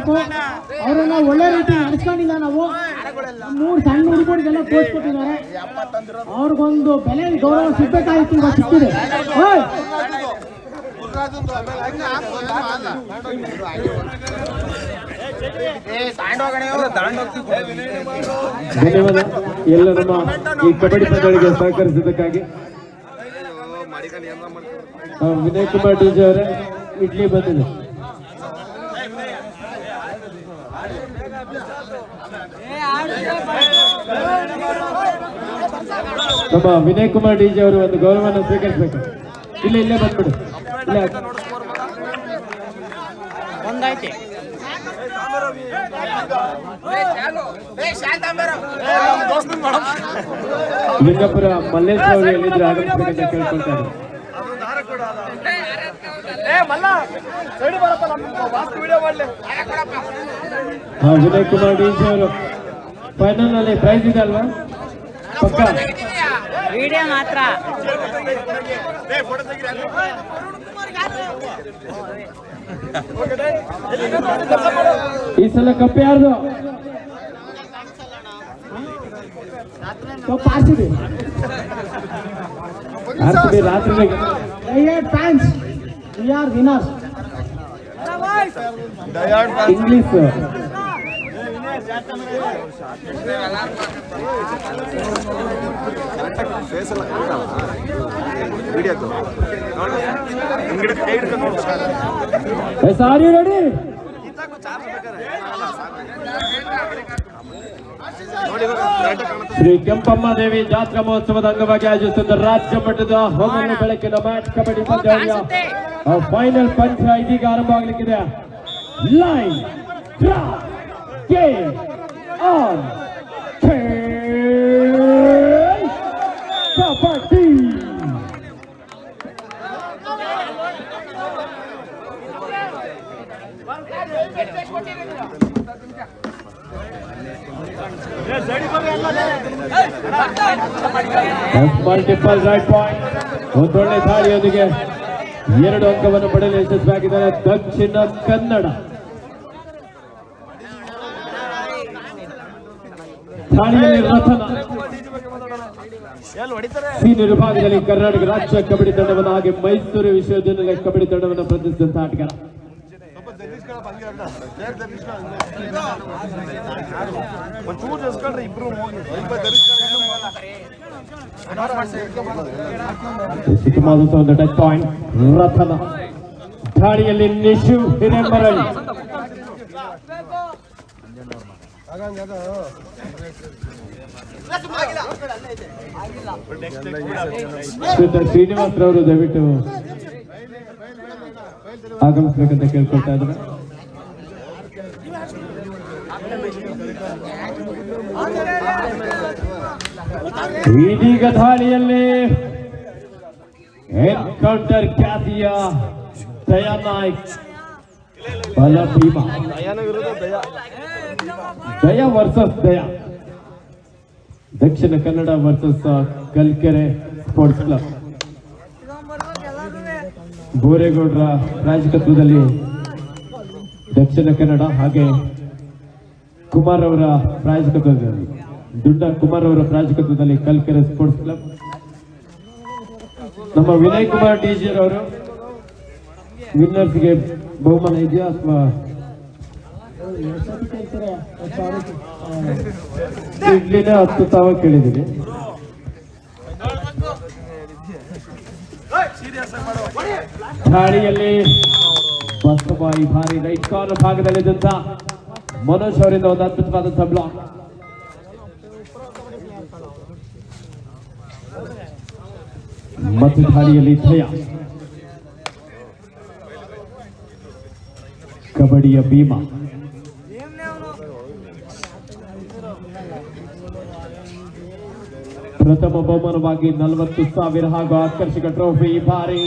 ಮಾಡಬೇಕು. ಅವರನ್ನ ಒಳ್ಳೆ ರೀತಿ ನಡೆಸ್ಕೊಂಡಿಲ್ಲ. ನಾವು 3 ಸಣ್ಣ ಹುಡುಗರಿಗೆಲ್ಲ ಕೋಚ್ ಕೊಟ್ಟಿದ್ದಾರೆ. ಅವ್ರಿಗೊಂದು ಬೆಲೆ ಗೌರವ ಸಿಗ್ಬೇಕಾಗಿತ್ತು, ಈಗ ಸಿಕ್ಕಿದೆ. ಧನ್ಯವಾದ ಎಲ್ಲ ನಮ್ಮ ಈ ಕಬಡ್ಡಿ ಪಂದ್ಯಗಳಿಗೆ ಸಹಕರಿಸಿದ್ದಕ್ಕಾಗಿ. ವಿನಯ್ ಕುಮಾರ್ ಡಿಜೆ ಅವರೇ ಇಡ್ಲಿ ಬಂದಿದೆ. ನಮ್ಮ ವಿನಯ್ ಕುಮಾರ್ ಡಿಜೆ ಅವರು ಒಂದು ಗೌರವವನ್ನು ಸ್ವೀಕರಿಸಬೇಕು. ಇಲ್ಲೇ ಬಂದ್ಬಿಡು. ಲಿಂಗಪುರ ಮಲ್ಲೇಶ್ ಅವರು ಎಲ್ಲಿದ್ರೆ ಆಗಮಿಸಬೇಕಂತ ಕೇಳ್ಕೊಳ್ತಾರೆ. ವಿನಯ್ ಕುಮಾರ್ ಡಿಜೆ ಅವರು ಫೈನಲ್ ನಲ್ಲಿ ಪ್ರೈಸ್ ಇದೆ ಅಲ್ವಾ? ಪಕ್ಕ ವಿಡಿಯೋ ಮಾತ್ರ. ಈ ಸಲ ಕಪ್ ಯಾರ್ದು? ಆರ್ಸಿಬಿ ರಾತ್ರಿ fans we are winners. English ಸಾರಿ ರೆಡಿ. ಶ್ರೀ ಕೆಂಪಮ್ಮ ದೇವಿ ಜಾತ್ರಾ ಮಹೋತ್ಸವದ ಅಂಗವಾಗಿ ಆಯೋಜಿಸುತ್ತಿದ್ದ ರಾಜ್ಯ ಮಟ್ಟದ ಹೊಗಲು ಬೆಳಕಿನ ಮ್ಯಾಚ್ ಕಬಡ್ಡಿ ಪಂದ್ಯಾವಳಿಯ ಫೈನಲ್ ಪಂದ್ಯ ಇದೀಗ ಆರಂಭವಾಗಲಿಕ್ಕಿದೆ. Line game on kabaddi. Multiple right point. ಒಂದೊಳ್ಳೆ ದಾಳಿಯೊಂದಿಗೆ 2 ಅಂಕವನ್ನು ಪಡೆಯಲು ಯಶಸ್ವಿಯಾಗಿದ್ದಾರೆ ದಕ್ಷಿಣ ಕನ್ನಡ. ದಾಳಿಯಲ್ಲಿ ರಥನ ಸೀನಿಯರ್ ವಿಭಾಗದಲ್ಲಿ ಕರ್ನಾಟಕ ರಾಜ್ಯ ಕಬಡ್ಡಿ ತಂಡವನ್ನು ಹಾಗೆ ಮೈಸೂರು ವಿಶ್ವವಿದ್ಯಾನಿಲಯ ಕಬಡ್ಡಿ ತಂಡವನ್ನು ಪ್ರತಿನಿಧಿಸಿದಂತ ಆಟಗಾರ. ಒಂದು ಟಚ್ ಪಾಯಿಂಟ್ ರಥನ ದಾಳಿಯಲ್ಲಿ ನಿಶು ಹಿರೇಮರಳಿ. ಶ್ರೀನಿವಾಸರವರು ದಯವಿಟ್ಟು ಆಗಮಿಸಬೇಕಂತ ಕೇಳ್ಕೊಳ್ತಾ ಇದ್ದಾರೆ. ಇದೀಗ ದಾಳಿಯಲ್ಲಿ ಎನ್ಕೌಂಟರ್ ಖ್ಯಾತಿಯ ದಯಾ ನಾಯ್ಕ್ ಬಲ ಭೀಮ. ದಯಾ versus Daya, Dakshina Kannada versus Kalkere sports club. ಬೋರೇಗೌಡರ ಪ್ರಾಯೋಜಕತ್ವದಲ್ಲಿ ದಕ್ಷಿಣ ಕನ್ನಡ ಹಾಗೆ ಕುಮಾರ್ ಅವರ ಪ್ರಾಯೋಜಕತ್ವದಲ್ಲಿ ದುಡ್ಡ ಕುಮಾರ್ ಅವರ ಪ್ರಾಯೋಜಕತ್ವದಲ್ಲಿ ಕಲ್ಕೆರೆ ಸ್ಪೋರ್ಟ್ಸ್ ಕ್ಲಬ್. ನಮ್ಮ ವಿನಯ್ ಕುಮಾರ್ ಡಿಜೆ ಅವರು ವಿನ್ನರ್ಸ್ಗೆ ಬಹುಮಾನ ಇದೆಯಾ ಅಥವಾ ಇಡ್ಲಿನ 10 ತಾವ ಕೇಳಿದ್ದೀನಿ. ದಾಳಿಯಲ್ಲಿ ಬಸವಾಯಿ ಭಾರಿ ರೈಟ್ ಕಾರ್ನರ್ ಭಾಗದಲ್ಲಿದ್ದಂತ ಮನೋಜ್ ಅವರಿಂದ ಒಂದು ಅದ್ಭುತವಾದಂತಹ ಬ್ಲಾಕ್. ಮತ್ತು ದಾಳಿಯಲ್ಲಿ ದಯಾ ಕಬಡ್ಡಿಯ ಭೀಮ. ಪ್ರಥಮ ಬಹುಮಾನವಾಗಿ 40,000 ಹಾಗೂ ಆಕರ್ಷಕ ಟ್ರೋಫಿ. ಭಾರಿ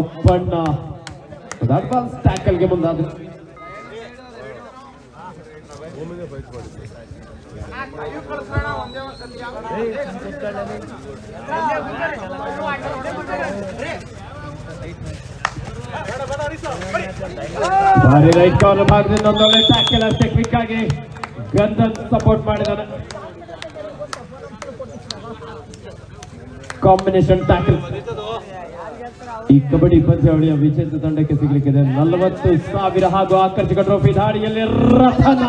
ಅಪ್ಪಣ್ಣ ಅಡ್ವಾನ್ಸ್ ಟ್ಯಾಕಲ್ಗೆ ಮುಂದಾದ್ರು. ಭಾರಿ ರೈಟ್ ಕಾರ್ನರ್ ಭಾಗದಿಂದ ಒಂದೊಳ್ಳೆ ಟ್ಯಾಕಲ್ ಅಷ್ಟೇ ಕ್ವಿಕ್ ಆಗಿ ಗಂಧನ್ ಸಪೋರ್ಟ್ ಮಾಡಿದಾನೆ. ಕಾಂಬಿನೇಷನ್ ಟ್ಯಾಕಲ್ ಈ ಕಬಡ್ಡಿ ಪಂದ್ಯಾವಳಿಯ ವಿಜೇತ ತಂಡಕ್ಕೆ ಸಿಗಲಿಕ್ಕಿದೆ 40,000 ಹಾಗೂ ಆಕರ್ಷಕ ಟ್ರೋಫಿ. ದಾಳಿಯಲ್ಲಿ ರಥನ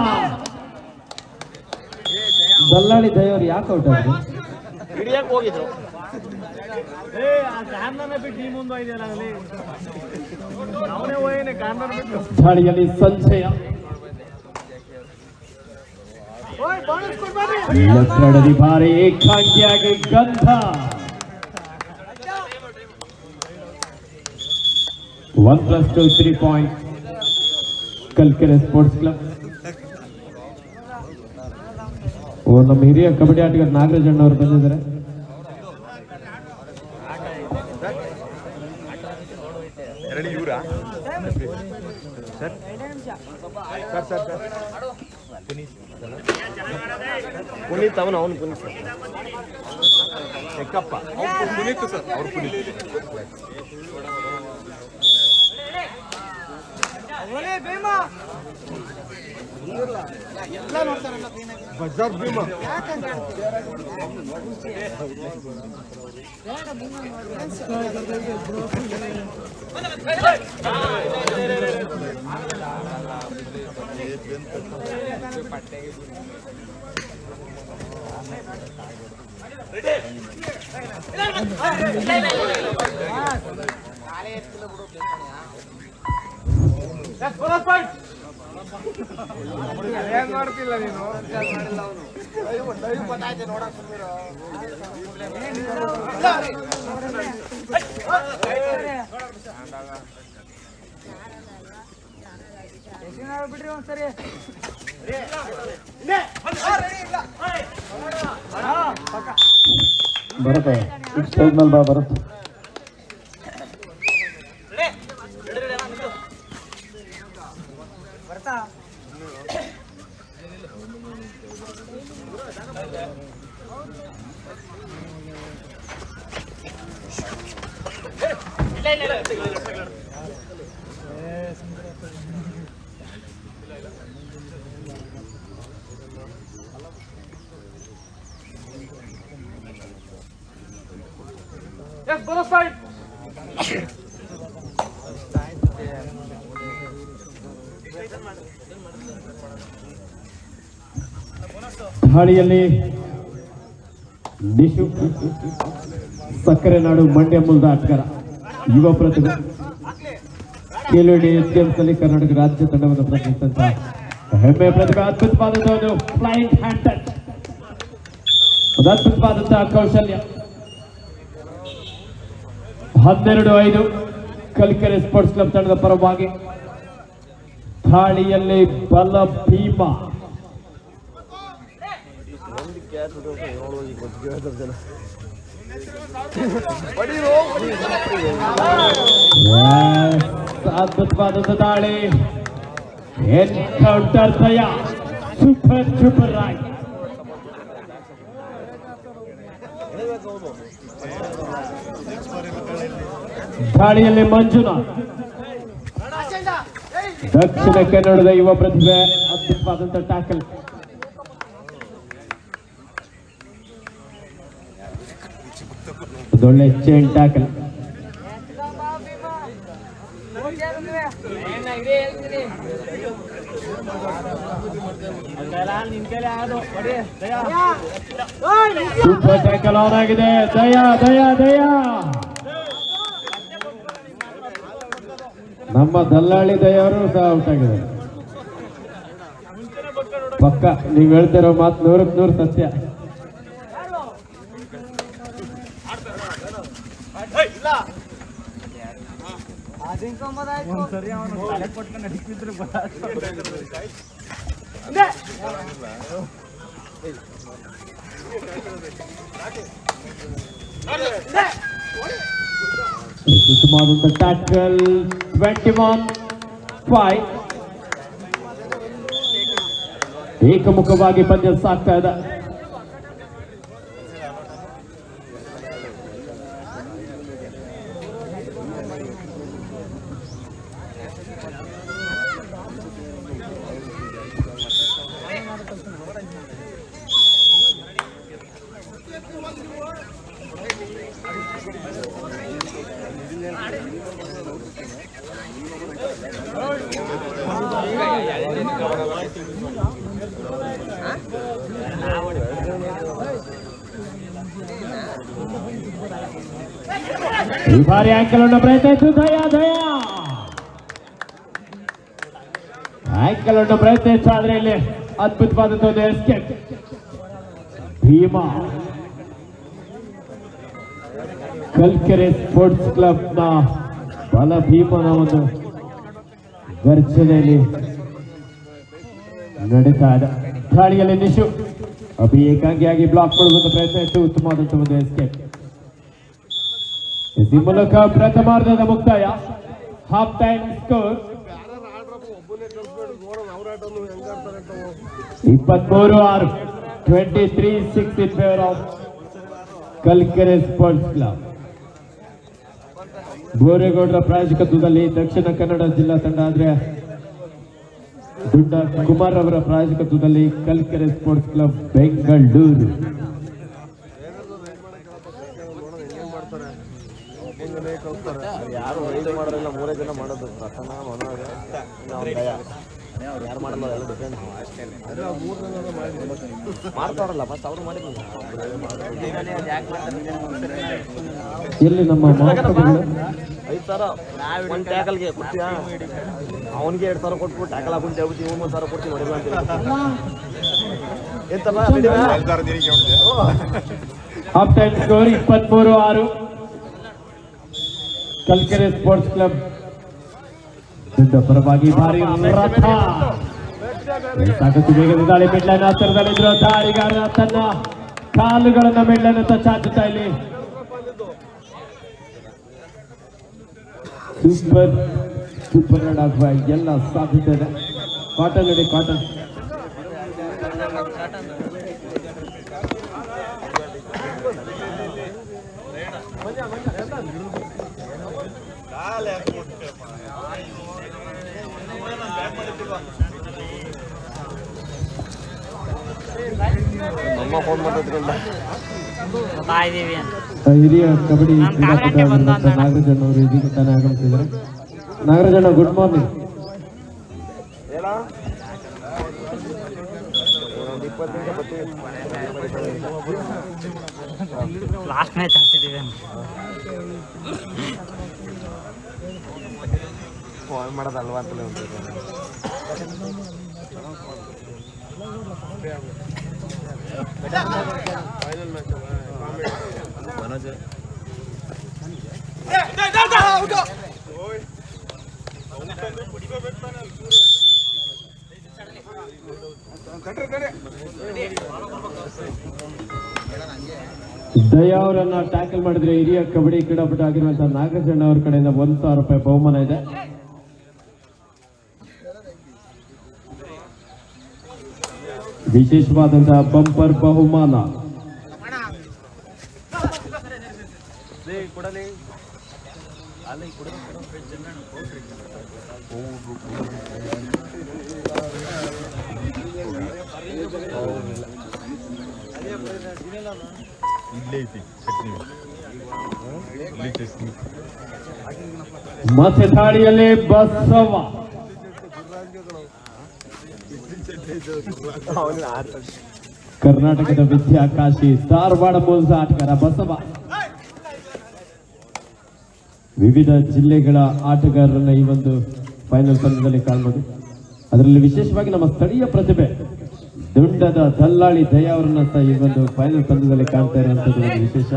ದಲ್ಲಾಳಿ ದಯವರು ಯಾಕೆ ಔಟ್ ಆದ್ರು? ದಾಳಿಯಲ್ಲಿ ಸಂಜಯ ಲಕ್ಕಡದಿ ಭಾರಿ ಏಕಾಂಗಿಯಾಗಿ ಗಂಧ 1+2 3 ಪಾಯಿಂಟ್ ಕಲ್ಕೆರೆ ಸ್ಪೋರ್ಟ್ಸ್ ಕ್ಲಬ್. ನಮ್ಮ ಹಿರಿಯ ಕಬಡ್ಡಿ ಆಟಗಾರ ನಾಗರಾಜ್ ಅಣ್ಣ ಅವರು ಬಂದಿದ್ದಾರೆ. ಪುನೀತ್ ಅವನು ಪುನೀತ್ ಎಕ್ಕಪ್ಪ ಪುನೀತ್ ಸರ್ ಅವ್ರು ಪುನೀತ್ ಬಜಾರ್ ಭೀಮಾ ಏನ್ ಮಾಡ್ತಿಲ್ಲ ನೀನು ಬಿಡ್ರಿ ಒಂದ್ಸರಿ ಬರುತ್ತೆ ಸ್ಟೇಜ್ ಮೇಲೆ ಬಾ ಬರುತ್ತೆ. ದಾಳಿಯಲ್ಲಿ ನಿಶು ಸಕ್ಕರೆ ನಾಡು ಮಂಡ್ಯ ಮೂಲದ ಆಟಗಾರ ಯುವ ಪ್ರತಿಭೆ KLD ನಲ್ಲಿ ಕರ್ನಾಟಕ ರಾಜ್ಯ ತಂಡವನ್ನು ಪ್ರತಿನಿಧಿಸಿದಂತಹ ಹೆಮ್ಮೆ ಪ್ರತಿಭೆ. ಅದ್ಭುತವಾದಂತಹ ಒಂದು ಫ್ಲೈಯಿಂಗ್ ಹ್ಯಾಂಡ್ ಟಚ್, ಒಂದು ಅದ್ಭುತವಾದಂತಹ ಕೌಶಲ್ಯ. 12-5 ಕಲ್ಕೆರೆ ಸ್ಪೋರ್ಟ್ಸ್ ಕ್ಲಬ್ ತಂಡದ ಪರವಾಗಿ. ದಾಳಿಯಲ್ಲಿ ಬಲ ಭೀಮ ಅದ್ಭುತವಾದಂಥ ದಾಳಿ. ಎನ್ಕೌಂಟರ್ ದಯ ಸೂಪರ್ ರಾಯ್. ದಾಳಿಯಲ್ಲಿ ಮಂಜುನಾಥ್ ದಕ್ಷಿಣ ಕನ್ನಡದ ಯುವ ಪ್ರತಿಭೆ. ಅದ್ಭುತವಾದಂಥ ಟ್ಯಾಕಲ್. ಒಳ್ಳೆ chain tackle. Super tackle on ಆಗಿದೆ. ದಯಾ ದಯಾ ದಯಾ ನಮ್ಮ ದಲ್ಲಾಳಿ ದಯವರು ಸಹ ಔಟ್ ಆಗಿದೆ. ಪಕ್ಕ ನೀವು ಹೇಳ್ತಿರೋ ಮಾತು 100ಕ್ಕೆ 100 ಸತ್ಯ. ಉತ್ತಮವಾದಂಥ ಟ್ಯಾಕಲ್. 21-5 ಏಕಮುಖವಾಗಿ ಪಂದ್ಯ ಸಾಗ್ತಾ ಇದೆ. ಈ ಬಾರಿ ಆಂಕಲ್ ಅನ್ನು ಪ್ರಯತ್ನಿಸಿತು ದಯಾ ಆಂಕಲ್ ಅನ್ನು ಪ್ರಯತ್ನಿಸ, ಆದ್ರೆ ಇಲ್ಲಿ ಅದ್ಭುತವಾದಂತಹ ಒಂದು escape. Bheema Kalkere sports club ನ ಬಲ ಭೀಮನ ಒಂದು ಘರ್ಷಣೆಯಲ್ಲಿ ನಡೀತಾ ಇದೆ. ದಾಳಿಯಲ್ಲಿ ನಿಶು ಅಭಿ ಏಕಾಂಗಿಯಾಗಿ ಬ್ಲಾಕ್ ಮಾಡುವಂತ ಪ್ರಯತ್ನ ಇತ್ತು. ಉತ್ತಮವಾದಂತಹ ಒಂದು ಎಸ್ಕೇಪ್. ಈ ಮೂಲಕ ಪ್ರಥಮಾರ್ಧದ ಮುಕ್ತಾಯ. Half time score 23-6, 23-6 in favor of Kalkere sports club. ಬೋರೇಗೌಡರ ಪ್ರಾಯೋಜಕತ್ವದಲ್ಲಿ ದಕ್ಷಿಣ ಕನ್ನಡ ಜಿಲ್ಲಾ ತಂಡ, ಆದ್ರೆ ದುಡ್ಡ ಕುಮಾರ್ ಅವರ ಪ್ರಾಯೋಜಕತ್ವದಲ್ಲಿ ಕಲ್ಕೆರೆ ಸ್ಪೋರ್ಟ್ಸ್ ಕ್ಲಬ್ ಬೆಂಗಳೂರು. ಯಾರು ರೈಡ್ ಮಾಡೋದಿಲ್ಲ, 3 ಜನ ಮಾಡೋದು. ಪ್ರಸನ್ನ, ಮನೋಹರ, ಯಾರು ಮಾಡಲ್ಲ, ಎಲ್ಲ ಡಿಫೆನ್ಸ್ ಮಾಡ್ತಾರಲ್ಲ. ಫಸ್ಟ್ ಅವರು ಮಾಡಿದ್ರು. ಎಲ್ಲಿ ನಮ್ಮ ಮಾತುಗಳು 5,000 ಒಂದು ಟ್ಯಾಕಲ್ಗೆ ಕೊಡ್ತೀಯಾ? ಅವನಿಗೆ 2,000 ಕೊಟ್ಬಿಟ್ಟು ಟ್ಯಾಕಲ್ ಹಾಕೊಂಡು ಹೇಳ್ಬಿಟ್ಟು 1,000 ಕೊಡ್ತೀವಿ ಮಾಡಿಲ್ಲ ಅಂತ ಎಂತಲ್ಲ. Half time score 23-6 Kalkere sports club. ದೊಡ್ಡ ಪರವಾಗಿ ಭಾರಿ ರಥ. ಸಾಕಷ್ಟು ವೇಗದ ದಾಳಿ. ಮಿಡ್ಲೈನ್ ಹತ್ತಿರದಲ್ಲಿದ್ರು ದಾಳಿಗಾರ ತನ್ನ ಕಾಲುಗಳನ್ನ ಮಿಡ್ಲೈನ್ ಅಂತ ಚಾಚುತ್ತಾ ಇಲ್ಲಿ ಸೂಪರ್ ರನ್ ಆಗುವ ಎಲ್ಲ ಸಾಧ್ಯತೆ ಇದೆ. ಕಾಟನ್ ನೋಡಿ, ಕಾಟನ್ ನಮ್ಮ ಫೋನ್ ಮಾಡಿದ್ರಿಂದ ಹಿರಿಯ ಕಬಡ್ಡಿ ಕ್ರೀಡಾಪಟು ನಾಗರಾಜಣ್ಣ ಅವರು ಇದೀಗ ತಾನೇ ಆಗಮಿಸಿದ್ದಾರೆ. ನಾಗರಾಜಣ್ಣ, ಗುಡ್ ಮಾರ್ನಿಂಗ್. ಲಾಸ್ಟ್ ಮ್ಯಾಚ್ ಆಗ್ತಿದ್ದೀವಿ ಫೋನ್ ಮಾಡೋದಲ್ವಾ ಅಂತಲೇ ಒಂದು ದಯಾ ಅವರನ್ನ ಟ್ಯಾಕಲ್ ಮಾಡಿದ್ರೆ ಹಿರಿಯ ಕಬಡ್ಡಿ ಕ್ರೀಡಾಪಟು ಆಗಿರುವಂತಹ ನಾಗರಾಜಣ್ಣ ಅವರ ಕಡೆಯಿಂದ 1,000 ರೂಪಾಯಿ ಬಹುಮಾನ ಇದೆ. ವಿಶೇಷವಾದಂತಹ ಬಂಪರ್ ಬಹುಮಾನ. ಮತ್ತೆ ದಾಳಿಯಲ್ಲಿ ಬಸವ. ಕರ್ನಾಟಕದ ವಿದ್ಯಾಕಾಶಿ ಧಾರವಾಡ ಮೂಲದ ಆಟಗಾರ ಬಸವ ವಿವಿಧ ಜಿಲ್ಲೆಗಳ ಆಟಗಾರರನ್ನ ಈ ಒಂದು ಫೈನಲ್ ಪಂದ್ಯದಲ್ಲಿ ಕಾಣಬಹುದು. ಅದರಲ್ಲಿ ವಿಶೇಷವಾಗಿ ನಮ್ಮ ಸ್ಥಳೀಯ ಪ್ರತಿಭೆ ದುಂಡದ ದಲ್ಲಾಳಿ ದಯಾ ಅವರನ್ನ ಸಹ ಈ ಒಂದು ಫೈನಲ್ ಪಂದ್ಯದಲ್ಲಿ ಕಾಣ್ತಾ ಇರುವಂತದ್ದು ಒಂದು ವಿಶೇಷ.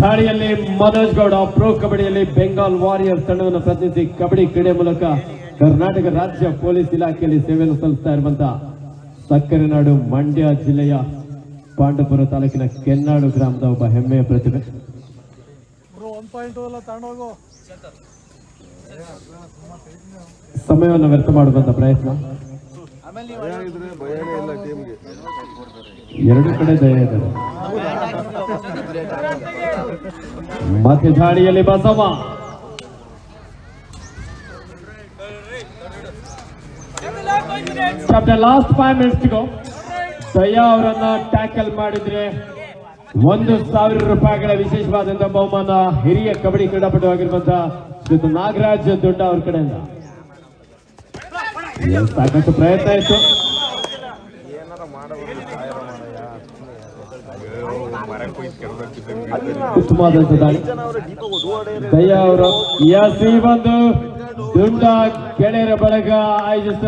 ದಾಳಿಯಲ್ಲಿ ಮನೋಜ್ ಗೌಡ ಪ್ರೋ ಕಬಡ್ಡಿಯಲ್ಲಿ ಬೆಂಗಾಲ್ ವಾರಿಯರ್ಸ್ ತಂಡವನ್ನು ಪ್ರತಿನಿಧಿಸಿ ಕಬಡ್ಡಿ ಕ್ರೀಡೆ ಮೂಲಕ ಕರ್ನಾಟಕ ರಾಜ್ಯ ಪೊಲೀಸ್ ಇಲಾಖೆಯಲ್ಲಿ ಸೇವೆಯನ್ನು ಸಲ್ಲಿಸ್ತಾ ಇರುವಂತಹ ಸಕ್ಕರೆ ನಾಡು ಮಂಡ್ಯ ಜಿಲ್ಲೆಯ ಪಾಂಡವಪುರ ತಾಲೂಕಿನ ಕೆನ್ನಾಡು ಗ್ರಾಮದ ಒಬ್ಬ ಹೆಮ್ಮೆಯ ಪ್ರತಿಭೆ. ಸಮಯವನ್ನು ವ್ಯರ್ಥ ಮಾಡುವಂತ ಪ್ರಯತ್ನ. ಎರಡು ಕಡೆ ದಯ ಇದೆ. ಮತ್ತೆ ದಾಳಿಯಲ್ಲಿ Basava last 5 minutes to go. ದಯಾ ಅವರನ್ನ ಟ್ಯಾಕಲ್ ಮಾಡಿದ್ರೆ 1,000 ರೂಪಾಯಿಗಳ ವಿಶೇಷವಾದಂತಹ ಬಹುಮಾನ ಹಿರಿಯ ಕಬಡ್ಡಿ ಕ್ರೀಡಾಪಟು ಆಗಿರುವಂತಹ ಜೊತೆ ನಾಗರಾಜ್ ದೊಡ್ಡ ಅವ್ರ ಕಡೆಯಿಂದ ಸಾಕಷ್ಟು ಪ್ರಯತ್ನ ಇತ್ತು. ಉತ್ತಮವಾದಂತ ದಾಳಿ ದಯ್ಯ ಅವರು ಈ ಒಂದು ದುಂಡ ಗೆಳೆಯರ ಬಳಗ ಆಯೋಜಿಸಿದ